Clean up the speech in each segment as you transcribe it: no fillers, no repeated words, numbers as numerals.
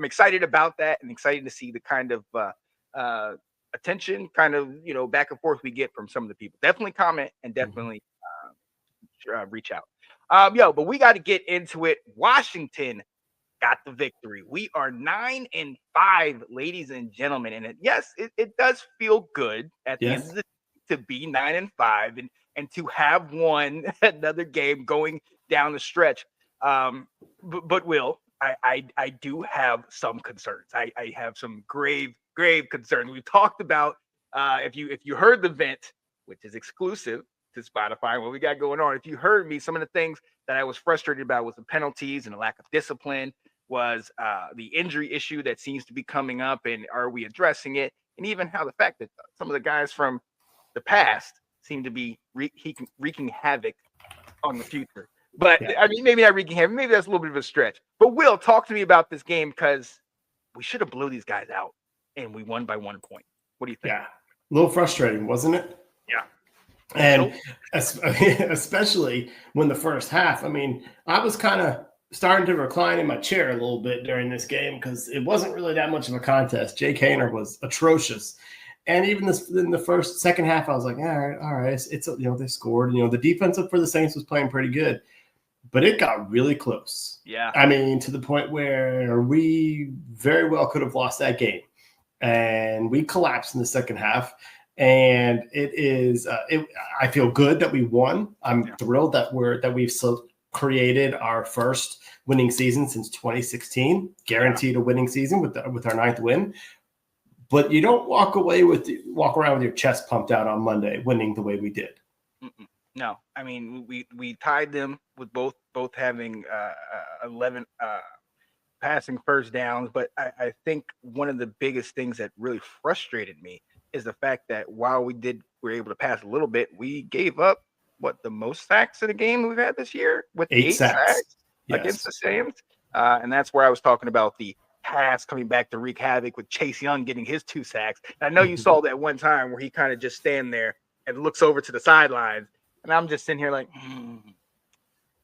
I'm excited about that and excited to see the kind of attention, kind of back and forth we get from some of the people. Definitely comment and definitely reach out. But we got to get into it. Washington got the victory. We are 9-5, ladies and gentlemen, and it does feel good at the end of the day to be 9-5 and to have won another game going down the stretch. But Will, I do have some concerns. I have some grave concerns. We've talked about if you heard the vent, which is exclusive to Spotify, what we got going on. If you heard me, some of the things that I was frustrated about was the penalties and the lack of discipline, was the injury issue that seems to be coming up, and are we addressing it? And even how the fact that some of the guys from the past seem to be wreaking havoc on the future. But I mean, maybe not wreaking havoc. Maybe that's a little bit of a stretch. But Will, talk to me about this game, because we should have blew these guys out, and we won by 1 point. What do you think? Yeah, a little frustrating, wasn't it? Yeah. And especially when the first half, I mean, I was kind of starting to recline in my chair a little bit during this game because it wasn't really that much of a contest. Jake Haener was atrocious. And even in the second half, I was like, all right, it's they scored. The defense for the Saints was playing pretty good, but it got really close. Yeah. I mean, to the point where we very well could have lost that game. And we collapsed in the second half. And it is. I feel good that we won. I'm thrilled that we've created our first winning season since 2016, guaranteed a winning season with our ninth win. But you don't walk around with your chest pumped out on Monday, winning the way we did. No, I mean we tied them with both having 11 passing first downs. But I think one of the biggest things that really frustrated me is the fact that while we were able to pass a little bit, we gave up the most sacks in a game we've had this year, with 8 sacks against the Saints. And that's where I was talking about the pass coming back to wreak havoc with Chase Young getting his 2 sacks. And I know you saw that one time where he kind of just stand there and looks over to the sidelines. And I'm just sitting here like,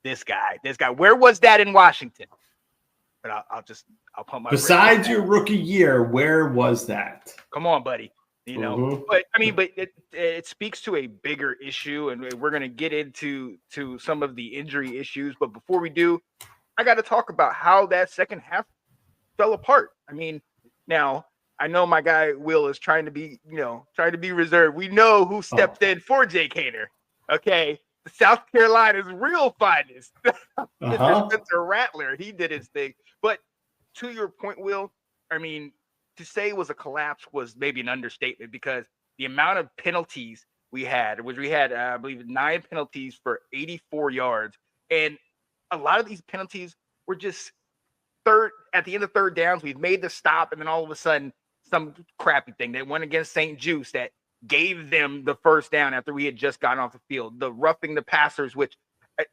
this guy, where was that in Washington? But I'll pump my besides your rookie year, where was that? Come on, buddy. But I mean, it speaks to a bigger issue, and we're going to get into some of the injury issues. But before we do, I got to talk about how that second half fell apart. I mean, now I know my guy Will is trying to be reserved. We know who stepped in for Jake Haener. Okay, the South Carolina's real finest, Mr. Spencer Rattler. He did his thing. But to your point, Will, I mean, to say it was a collapse was maybe an understatement, because the amount of penalties we had, I believe 9 penalties for 84 yards. And a lot of these penalties were just at the end of third downs. We've made the stop, and then all of a sudden, some crappy thing. They went against St. Juice that gave them the first down after we had just gotten off the field. The roughing the passers, which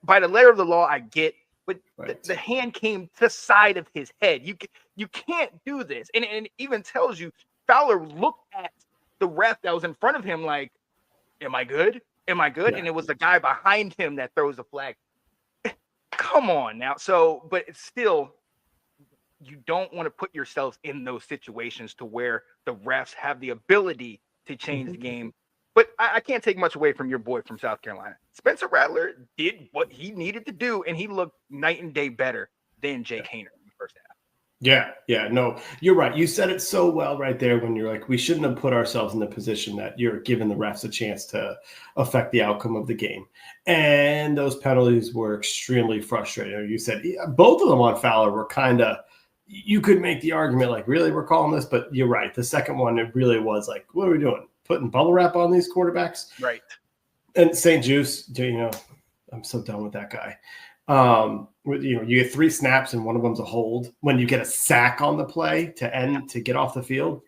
by the letter of the law, I get, but the hand came to the side of his head. You can't do this. And it even tells you, Fowler looked at the ref that was in front of him like, am I good? Am I good? Yeah. And it was the guy behind him that throws the flag. Come on now. But it's still, you don't want to put yourselves in those situations to where the refs have the ability to change the game. But I can't take much away from your boy from South Carolina. Spencer Rattler did what he needed to do, and he looked night and day better than Jake Haener in the first half. Yeah, no, you're right. You said it so well right there when you're like, we shouldn't have put ourselves in the position that you're giving the refs a chance to affect the outcome of the game. And those penalties were extremely frustrating. You said both of them on Fowler were kind of, you could make the argument like, really, we're calling this? But you're right. The second one, it really was like, what are we doing? Putting bubble wrap on these quarterbacks? Right. And St. Juice, I'm so done with that guy. You get 3 snaps and one of them's a hold when you get a sack on the play to get off the field.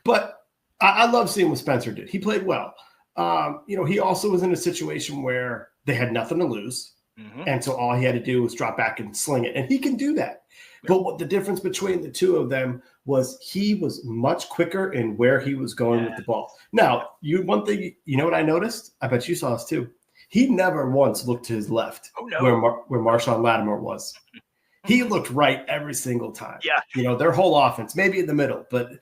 But I love seeing what Spencer did. He played well. He also was in a situation where they had nothing to lose. Mm-hmm. And so all he had to do was drop back and sling it. And he can do that. But what the difference between the two of them was, he was much quicker in where he was going with the ball. Now, one thing, you know what I noticed? I bet you saw this too. He never once looked to his left where Marshawn Lattimore was. He looked right every single time. Yeah. You know, their whole offense, maybe in the middle, but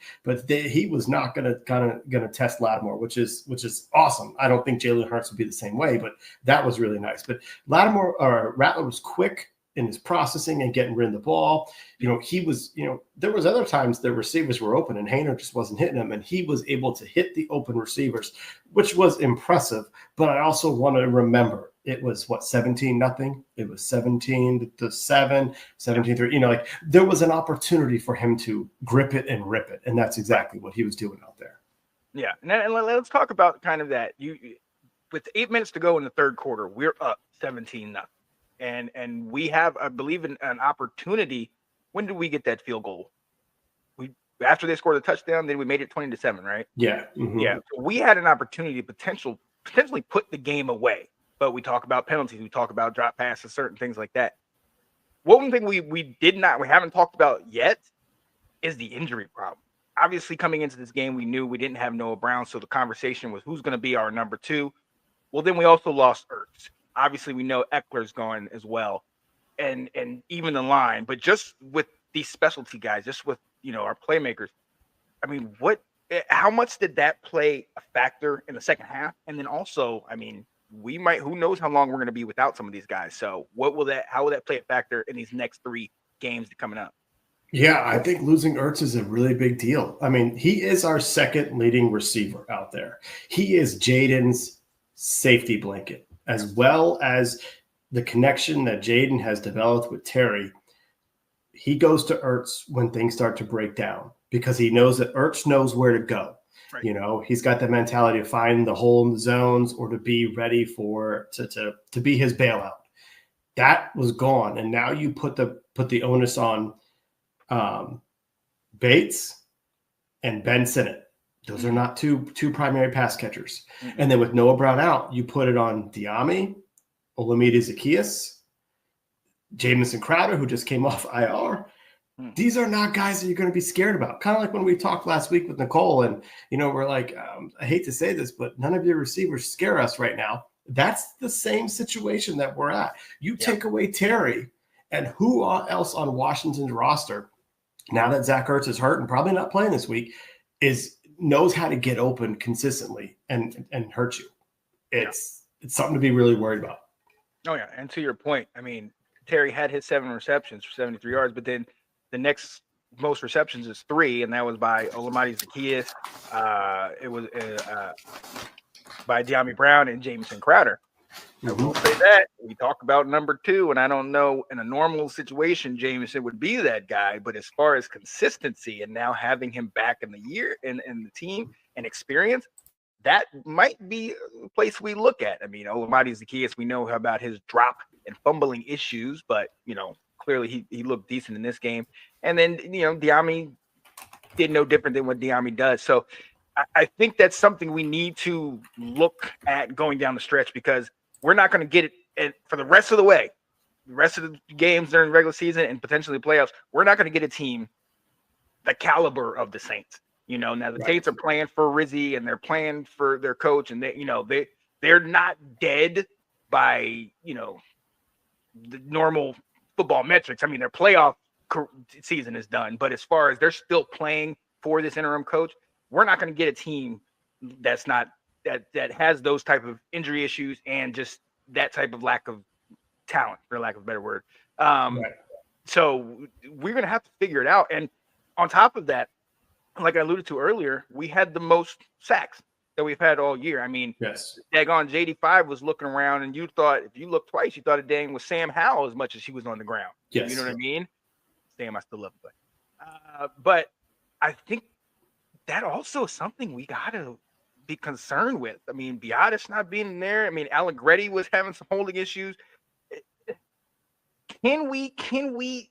he was not going to test Lattimore, which is awesome. I don't think Jalen Hurts would be the same way, but that was really nice. But Rattler was quick in his processing and getting rid of the ball. You know, he was, you know, there was other times the receivers were open and Haener just wasn't hitting them, and he was able to hit the open receivers, which was impressive. But I also want to remember, it was 17-0. It was 17-7, 17-3. You know, like there was an opportunity for him to grip it and rip it, and that's exactly what he was doing out there. Yeah, and let's talk about kind of that. With 8 minutes to go in the third quarter, we're up 17-0, and we have, I believe, an opportunity. When did we get that field goal? After they scored a touchdown, then we made it 20-7, right? Yeah, mm-hmm. Yeah. So we had an opportunity to potentially put the game away. But we talk about penalties, we talk about drop passes, certain things like that. One thing we haven't talked about yet is the injury problem. Obviously, coming into this game, we knew we didn't have Noah Brown, so the conversation was who's going to be our number 2. Well, then we also lost Ertz. Obviously, we know Eckler's gone as well, and even the line. But just with these specialty guys, just with, you know, our playmakers, I mean, how much did that play a factor in the second half? And then also, I mean, who knows how long we're going to be without some of these guys. So how will that play a factor in these next 3 games coming up? Yeah, I think losing Ertz is a really big deal. I mean, he is our second leading receiver out there. He is Jaden's safety blanket, as well as the connection that Jaden has developed with Terry. He goes to Ertz when things start to break down because he knows that Ertz knows where to go. Right. You know, he's got the mentality to find the hole in the zones or to be ready to be his bailout. That was gone, and now you put the onus on Bates and Ben Sinnott. Those are not two primary pass catchers. Mm-hmm. And then with Noah Brown out, you put it on Diami, Olamide Zaccheaus, Jamison Crowder, who just came off IR. These are not guys that you're going to be scared about. Kind of like when we talked last week with Nicole, and, you know, we're like, I hate to say this, but none of your receivers scare us right now. That's the same situation that we're at. You take away Terry, and who else on Washington's roster, now that Zach Ertz is hurt and probably not playing this week, knows how to get open consistently and hurt you. It's something to be really worried about. Oh, yeah. And to your point, I mean, Terry had his 7 receptions for 73 yards, but then the next most receptions is 3, and that was by Olamide Zaccheaus. It was by Diami Brown and Jamison Crowder. I will say that we talk about number 2, and I don't know in a normal situation Jamison would be that guy, but as far as consistency and now having him back in the year and the team and experience, that might be a place we look at. I mean, Olamide Zaccheaus, we know about his drop and fumbling issues, but, you know, clearly he looked decent in this game. And then, you know, Diami did no different than what Diami does. So I think that's something we need to look at going down the stretch, because we're not going to get it for the rest of the way. The rest of the games during the regular season and potentially playoffs, we're not going to get a team the caliber of the Saints. You know, now the Saints are playing for Rizzy and they're playing for their coach, and they're not dead by, you know, the normal football metrics. I mean, their playoff season is done, but as far as they're still playing for this interim coach, we're not going to get a team that's not that has those type of injury issues and just that type of lack of talent, for lack of a better word. So we're going to have to figure it out. And on top of that, like I alluded to earlier, we had the most sacks that we've had all year. I mean, daggone JD5 was looking around, and you thought, if you looked twice, you thought it dang was Sam Howell as much as he was on the ground. You know what I mean? Sam, I still love it. But I think that also is something we got to be concerned with. I mean, Biadasz not being in there. I mean, Allegretti was having some holding issues. Can we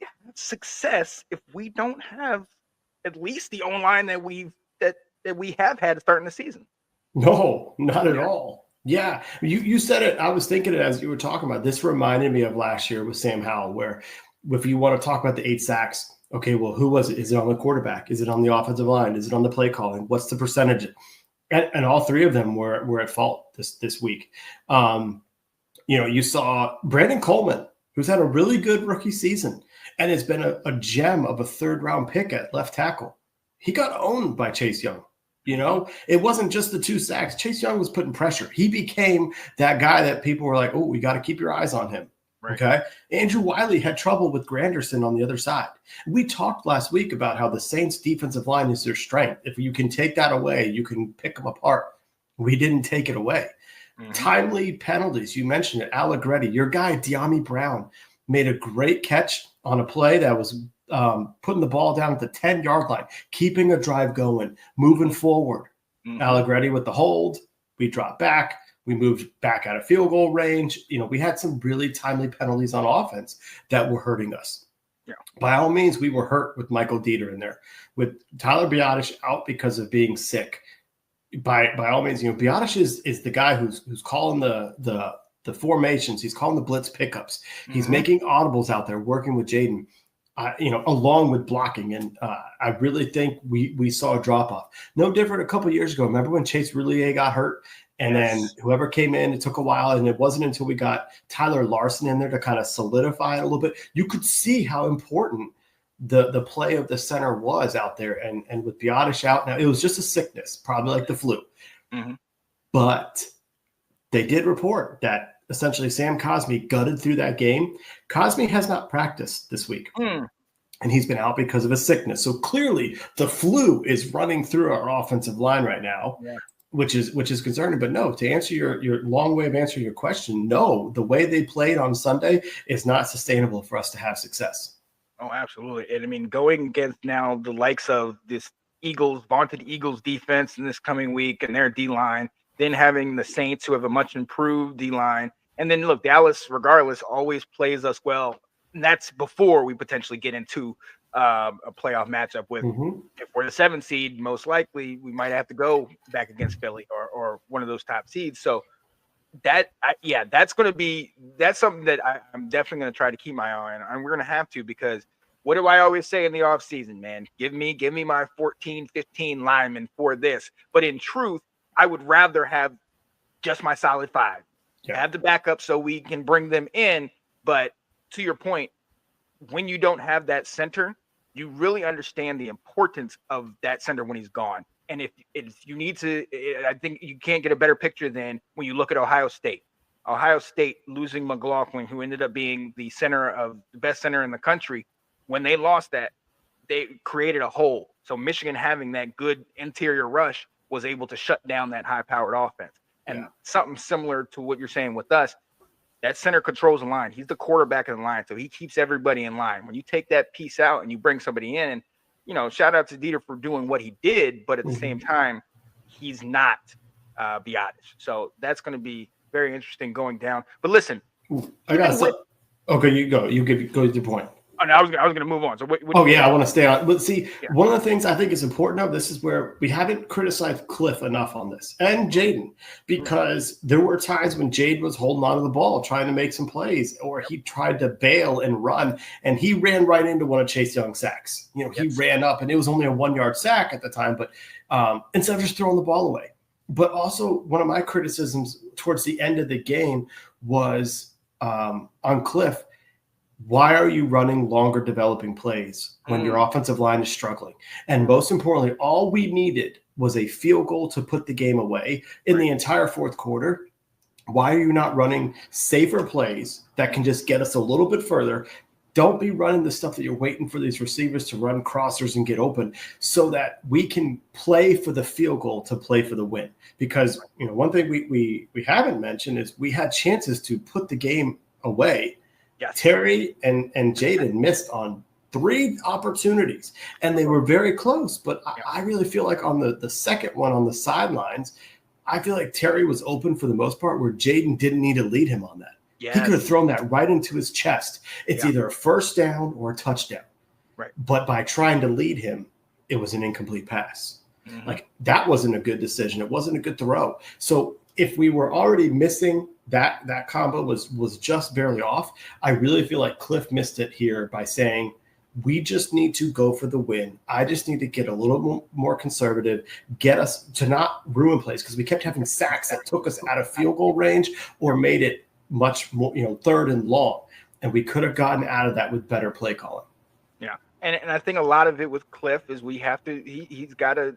have success if we don't have at least the O-line that we have had starting the season? No, not at all. Yeah, you said it. I was thinking it as you were talking about. This reminded me of last year with Sam Howell, where if you want to talk about the 8 sacks, okay, well, who was it? Is it on the quarterback? Is it on the offensive line? Is it on the play calling? What's the percentage? And all 3 of them were at fault this week. You saw Brandon Coleman, who's had a really good rookie season, and has been a gem of a third-round pick at left tackle. He got owned by Chase Young. You know, it wasn't just the 2 sacks. Chase Young was putting pressure. He became that guy that people were like, oh, we got to keep your eyes on him. Right. Okay. Andrew Wiley had trouble with Granderson on the other side. We talked last week about how the Saints defensive line is their strength. If you can take that away, you can pick them apart. We didn't take it away. Mm-hmm. Timely penalties. You mentioned it. Allegretti, your guy, De'Ami Brown, made a great catch on a play that was putting the ball down at the 10-yard line, keeping a drive going, moving forward. Mm-hmm. Allegretti with the hold. We dropped back. We moved back out of field goal range. You know, we had some really timely penalties on offense that were hurting us. Yeah. By all means, we were hurt with Michael Dieter in there. With Tyler Biadasz out because of being sick. By all means, you know, Biadasz is the guy who's calling the formations. He's calling the blitz pickups. Mm-hmm. He's making audibles out there, working with Jaden. You know, along with blocking. And I really think we saw a drop-off. No different a couple of years ago. Remember when Chase Roulier got hurt? And then whoever came in, it took a while. And it wasn't until we got Tyler Larson in there to kind of solidify it a little bit. You could see how important the play of the center was out there. And with Biadasz out, now it was just a sickness, probably like the flu. Mm-hmm. But they did report that essentially Sam Cosmi gutted through that game. Cosmi has not practiced this week. And he's been out because of a sickness. So clearly the flu is running through our offensive line right now, which is concerning. But no, to answer your long way of answering your question, no, the way they played on Sunday is not sustainable for us to have success. Oh, absolutely. And I mean, going against now the likes of this vaunted Eagles defense in this coming week and their D-line, then having the Saints who have a much improved D-line. And then look, Dallas, regardless, always plays us well. And that's before we potentially get into a playoff matchup with. If we're the 7th seed, most likely we might have to go back against Philly or one of those top seeds. So that's something that I'm definitely going to try to keep my eye on. And we're going to have to, because what do I always say in the offseason, man? Give me my 14, 15 linemen for this. But in truth, I would rather have just my solid 5. Have the backup so we can bring them in. But to your point, when you don't have that center, you really understand the importance of that center when he's gone. And if you need to, I think you can't get a better picture than when you look at Ohio State. Ohio State losing McLaughlin, who ended up being the best center in the country. When they lost that, they created a hole. So Michigan, having that good interior rush, was able to shut down that high-powered offense. And something similar to what you're saying with us, that center controls the line. He's the quarterback of the line, so he keeps everybody in line. When you take that piece out and you bring somebody in, you know, shout out to Dieter for doing what he did, but at the same time, he's not Biadasz. So that's going to be very interesting going down. But listen, okay, you go. You go to your point. Oh, no, I was going to move on. So I want to stay on. But see, one of the things I think is important of this is where we haven't criticized Cliff enough on this, and Jaden, because there were times when Jade was holding on to the ball, trying to make some plays, or he tried to bail and run, and he ran right into one of Chase Young's sacks. You know, he ran up, and it was only a 1-yard sack at the time, but instead of just throwing the ball away. But also, one of my criticisms towards the end of the game was on Cliff. Why are you running longer developing plays when your offensive line is struggling? And most importantly, all we needed was a field goal to put the game away in the entire fourth quarter. Why are you not running safer plays that can just get us a little bit further? Don't be running the stuff that you're waiting for these receivers to run crossers and get open so that we can play for the field goal to play for the win. Because, you know, one thing we haven't mentioned is we had chances to put the game away. Terry and Jaden missed on 3 opportunities, and they were very close. But I really feel like on the second one on the sidelines, I feel like Terry was open for the most part, where Jaden didn't need to lead him on that. He could have thrown that right into his chest. It's either a first down or a touchdown. Right. But by trying to lead him, it was an incomplete pass. Like, that wasn't a good decision. It wasn't a good throw. So if we were already missing that combo was just barely off, I really feel like Cliff missed it here by saying, we just need to go for the win. I just need to get a little more conservative, get us to not ruin plays, because we kept having sacks that took us out of field goal range or made it much more, 3rd and long. And we could have gotten out of that with better play calling. And I think a lot of it with Cliff is we have to he's got to,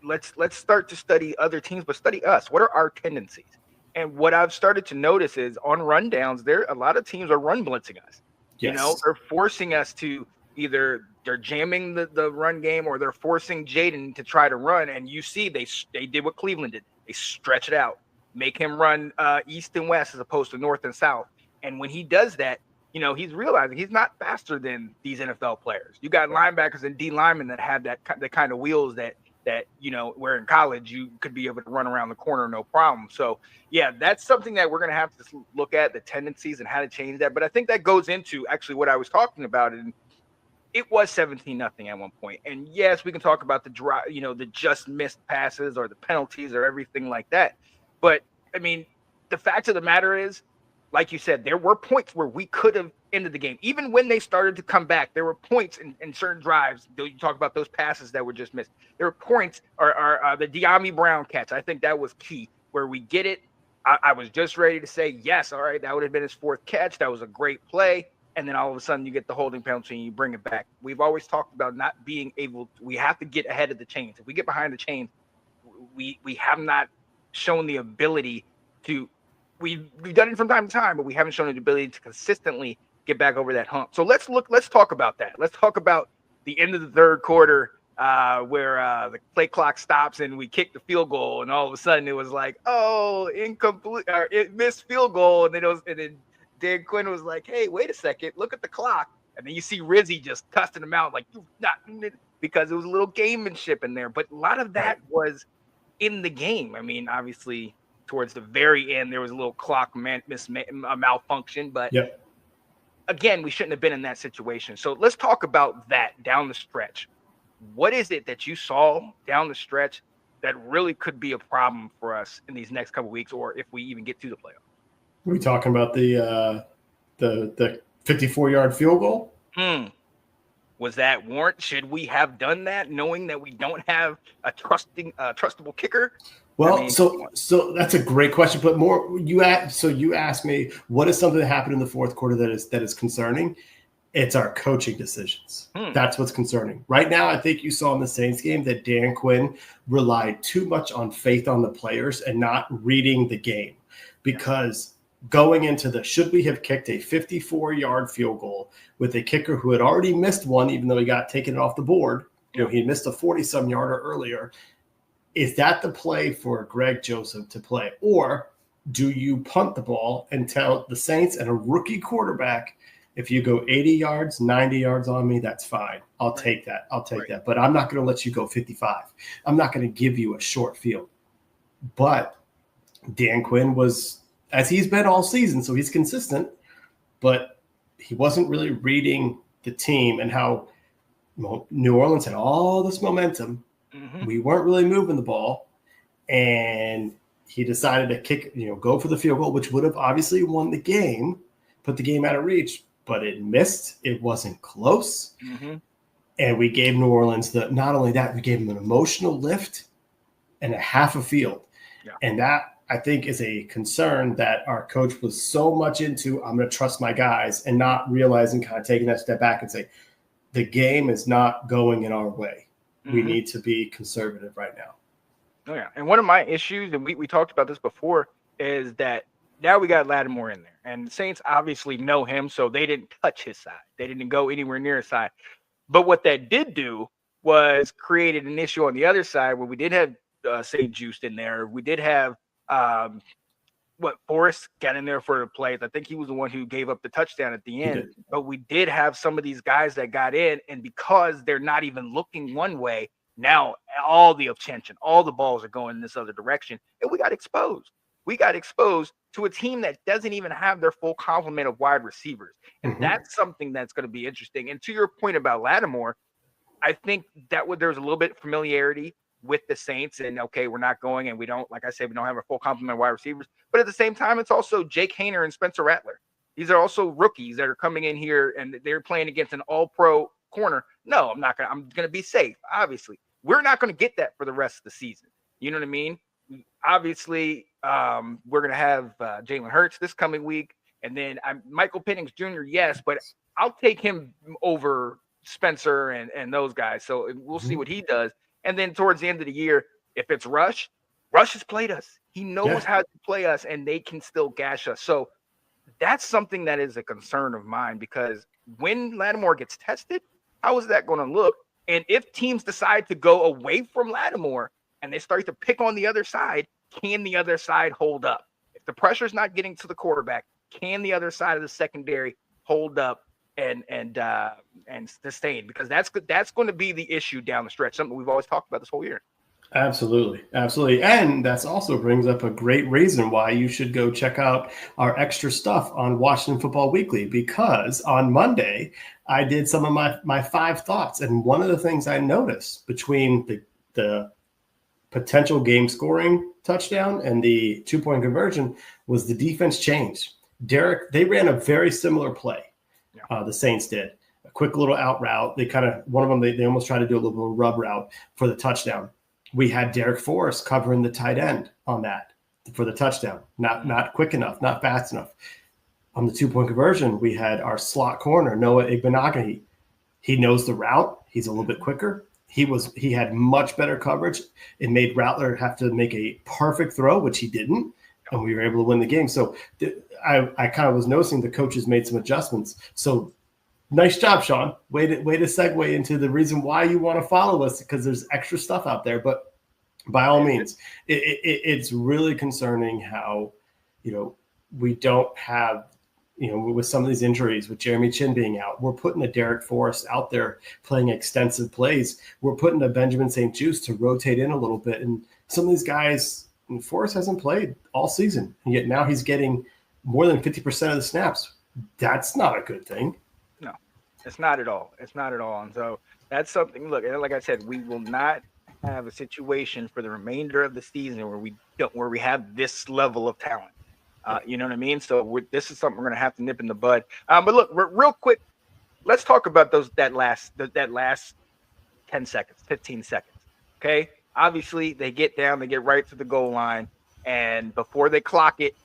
let's start to study other teams, but study us. What are our tendencies? And what I've started to notice is on rundowns, there a lot of teams are run blitzing us. Yes. They're forcing us to either they're jamming the run game or they're forcing Jaden to try to run. And you see they did what Cleveland did. They stretch it out, make him run east and west as opposed to north and south. And when he does that, he's realizing he's not faster than these NFL players. You got linebackers and D linemen that have the kind of wheels that where in college you could be able to run around the corner no problem. So yeah, that's something that we're going to have to look at, the tendencies and how to change that. But I think that goes into actually what I was talking about, and it was 17-0 at one point. And yes, we can talk about the just missed passes or the penalties or everything like that. But I mean, the fact of the matter is, like you said, there were points where we could have ended the game. Even when they started to come back, there were points in certain drives. You talk about those passes that were just missed. There were points, or the De'Ami Brown catch. I think that was key, where we get it. I was just ready to say, yes, all right, that would have been his fourth catch. That was a great play. And then all of a sudden you get the holding penalty and you bring it back. We've always talked about not being able – we have to get ahead of the chains. If we get behind the chains, we have not shown the ability to – we've done it from time to time, but we haven't shown the ability to consistently get back over that hump. So let's talk about that. Let's talk about the end of the third quarter where the play clock stops and we kick the field goal, and all of a sudden it was like, oh, incomplete, or it missed field goal, and then Dan Quinn was like, hey, wait a second, look at the clock, and then you see Rizzy just cussing him out like, you not, because it was a little gamemanship in there, but a lot of that was in the game. I mean, obviously, towards the very end, there was a little clock malfunction, but again, we shouldn't have been in that situation. So let's talk about that down the stretch. What is it that you saw down the stretch that really could be a problem for us in these next couple of weeks, or if we even get to the playoffs? Are we talking about the 54-yard field goal? Was that warrant? Should we have done that, knowing that we don't have a trustable kicker? Well, I mean, so that's a great question. But more, you asked me, what is something that happened in the fourth quarter that is concerning? It's our coaching decisions. That's what's concerning. Right now, I think you saw in the Saints game that Dan Quinn relied too much on faith on the players and not reading the game. Because going into should we have kicked a 54-yard field goal with a kicker who had already missed one, even though he got taken off the board, he missed a 40-some-yarder earlier. Is that the play for Greg Joseph to play? Or do you punt the ball and tell the Saints and a rookie quarterback, if you go 80 yards, 90 yards on me, that's fine. I'll take that. that. But I'm not going to let you go 55. I'm not going to give you a short field. But Dan Quinn was, as he's been all season, so he's consistent, but he wasn't really reading the team and how New Orleans had all this momentum. We weren't really moving the ball, and he decided to kick, go for the field goal, which would have obviously won the game, put the game out of reach, but it missed. It wasn't close. And we gave New Orleans not only that, we gave them an emotional lift and a half a field. And that, I think, is a concern that our coach was so much into, I'm going to trust my guys, and not realizing, kind of taking that step back and say, the game is not going in our way. We need to be conservative right now. Oh, yeah. And one of my issues, and we talked about this before, is that now we got Lattimore in there. And the Saints obviously know him, so they didn't touch his side. They didn't go anywhere near his side. But what that did do was created an issue on the other side where we did have St. Juste in there. We did have Forrest got in there for the plays. I think he was the one who gave up the touchdown at the end. But we did have some of these guys that got in, and because they're not even looking one way, now all the attention, all the balls are going in this other direction, and we got exposed. We got exposed to a team that doesn't even have their full complement of wide receivers. And that's something that's going to be interesting. And to your point about Lattimore, I think that there's a little bit of familiarity with the Saints, and okay, we're not going, and we don't, like I said, we don't have a full complement of wide receivers. But at the same time, it's also Jake Haener and Spencer Rattler. These are also rookies that are coming in here, and they're playing against an all-pro corner. No, I'm going to be safe, obviously. We're not going to get that for the rest of the season. You know what I mean? Obviously, we're going to have Jalen Hurts this coming week, and then Michael Penix Jr., yes, but I'll take him over Spencer and those guys. So we'll see what he does. And then towards the end of the year, if it's Rush has played us. He knows how to play us, and they can still gash us. So that's something that is a concern of mine, because when Lattimore gets tested, how is that going to look? And if teams decide to go away from Lattimore and they start to pick on the other side, can the other side hold up? If the pressure's not getting to the quarterback, can the other side of the secondary hold up and sustain? Because that's going to be the issue down the stretch, something we've always talked about this whole year. Absolutely. And that's also brings up a great reason why you should go check out our extra stuff on Washington Football Weekly, because on Monday I did some of my 5 thoughts. And one of the things I noticed between the potential game scoring touchdown and the 2-point conversion was the defense changed. They ran a very similar play. The Saints did a quick little out route. One of them, they almost tried to do a little bit of rub route for the touchdown. We had Derek Forrest covering the tight end on that for the touchdown. Not quick enough, not fast enough. On the 2-point conversion, we had our slot corner, Noah Igbenogany. He knows the route. He's a little bit quicker. He had much better coverage. It made Rattler have to make a perfect throw, which he didn't, and we were able to win the game. So I kind of was noticing the coaches made some adjustments. So nice job, Sean. Way to segue into the reason why you want to follow us, because there's extra stuff out there. But by all means, it's really concerning how, we don't have, with some of these injuries, with Jeremy Chin being out, we're putting a Derek Forrest out there playing extensive plays. We're putting a Benjamin St-Juste to rotate in a little bit. And some of these guys, Forrest hasn't played all season, and yet now he's getting more than 50% of the snaps. That's not a good thing. No, it's not at all. It's not at all. And so that's something, look, like I said, we will not have a situation for the remainder of the season where we have this level of talent. You know what I mean? So this is something we're going to have to nip in the bud. But look, real quick, let's talk about that last 10 seconds, 15 seconds. Okay. Obviously they get right to the goal line, and before they clock it,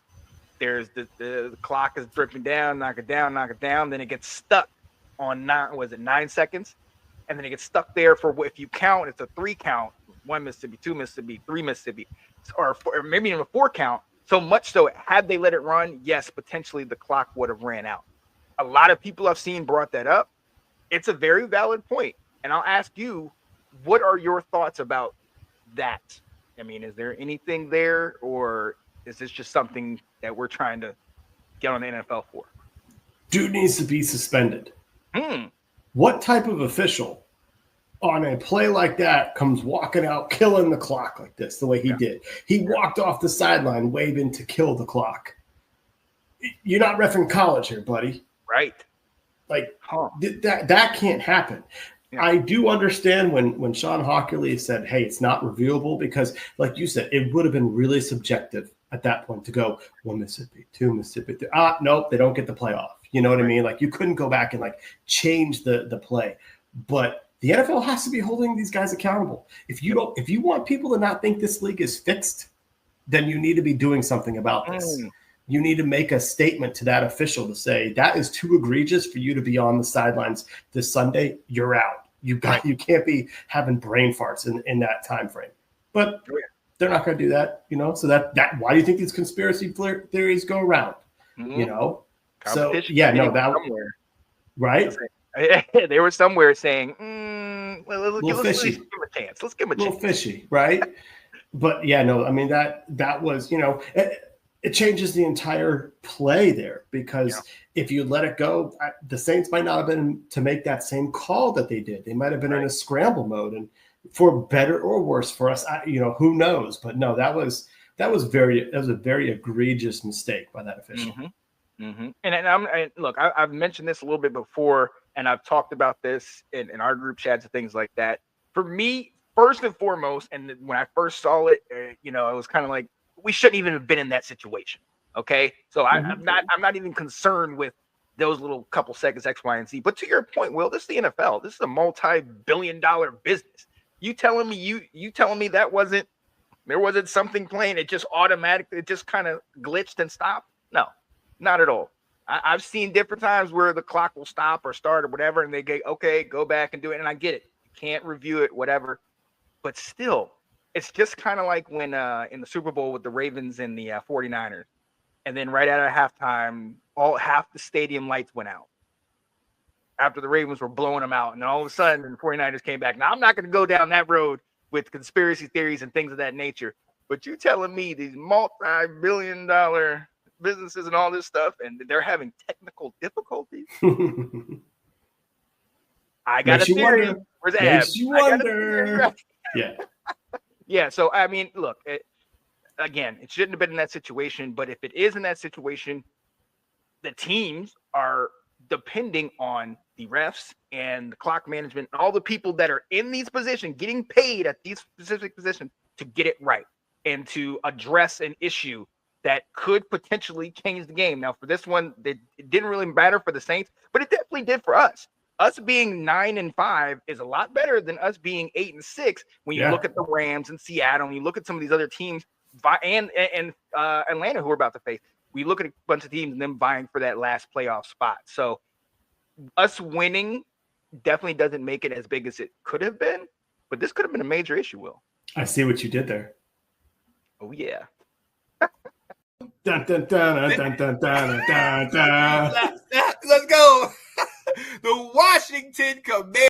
there's the clock is dripping down, knock it down. Then it gets stuck on 9 seconds. And then it gets stuck there for, if you count, it's a 3 count, 1 Mississippi, 2 Mississippi, 3 Mississippi, or maybe even a 4 count. So much so, had they let it run, yes, potentially the clock would have ran out. A lot of people I've seen brought that up. It's a very valid point. And I'll ask you, what are your thoughts about that? I mean, is there anything there, or is this just something that we're trying to get on the NFL for? Dude needs to be suspended. What type of official on a play like that comes walking out, killing the clock like this, the way he did? He walked off the sideline waving to kill the clock. You're not reffing college here, buddy. Right. Like, that can't happen. Yeah. I do understand when Sean Hockley said, hey, it's not reviewable, because, like you said, it would have been really subjective at that point to go 1 Mississippi, 2 Mississippi. Nope, they don't get the playoff. You know what I mean? Like, you couldn't go back and change the play. But the NFL has to be holding these guys accountable. If you want people to not think this league is fixed, then you need to be doing something about this. You need to make a statement to that official to say, that is too egregious for you to be on the sidelines this Sunday. You're out. You can't be having brain farts in that time frame. But they're not going to do that, So that why do you think these conspiracy theories go around? So somewhere. Right? They were somewhere saying, let's give him a chance. Let's give him a chance. A little fishy, right? But I mean, that was, it changes the entire play there, because if you let it go, the Saints might not have been to make that same call that they did. They might have been in a scramble mode, and for better or worse for us, who knows? But no, that was a very egregious mistake by that official. And look, I've mentioned this a little bit before, and I've talked about this in our group chats and things like that. For me, first and foremost, and when I first saw it, it was kind of like, we shouldn't even have been in that situation. Okay, so I'm not even concerned with those little couple seconds X, Y, and Z. But to your point, Will, this is the NFL. This is a multi-billion-dollar business. You telling me there wasn't something playing? It just automatically, it just kind of glitched and stopped? No, not at all. I've seen different times where the clock will stop or start or whatever, and they go, okay, go back and do it. And I get it. You can't review it, whatever. But still, it's just kind of like when in the Super Bowl with the Ravens and the 49ers. And then right out of halftime, half the stadium lights went out after the Ravens were blowing them out. And all of a sudden, the 49ers came back. Now, I'm not going to go down that road with conspiracy theories and things of that nature. But you telling me these multi-billion-dollar businesses and all this stuff, and they're having technical difficulties? I got a theory. Where's Makes you wonder. Yeah. Yeah. So, I mean, look, again, it shouldn't have been in that situation. But if it is in that situation, the teams are depending on the refs and the clock management and all the people that are in these positions, getting paid at these specific positions to get it right and to address an issue that could potentially change the game. Now, for this one, it didn't really matter for the Saints, but it definitely did for us. Us being 9-5 is a lot better than us being 8-6 when you look at the Rams and Seattle, and you look at some of these other teams and Atlanta who we're about to face. We look at a bunch of teams and them vying for that last playoff spot. So us winning definitely doesn't make it as big as it could have been, but this could have been a major issue, Will. I see what you did there. Oh, yeah. Dun, dun, dun, dun, dun, dun, dun, dun. Let's go. The Washington Commanders.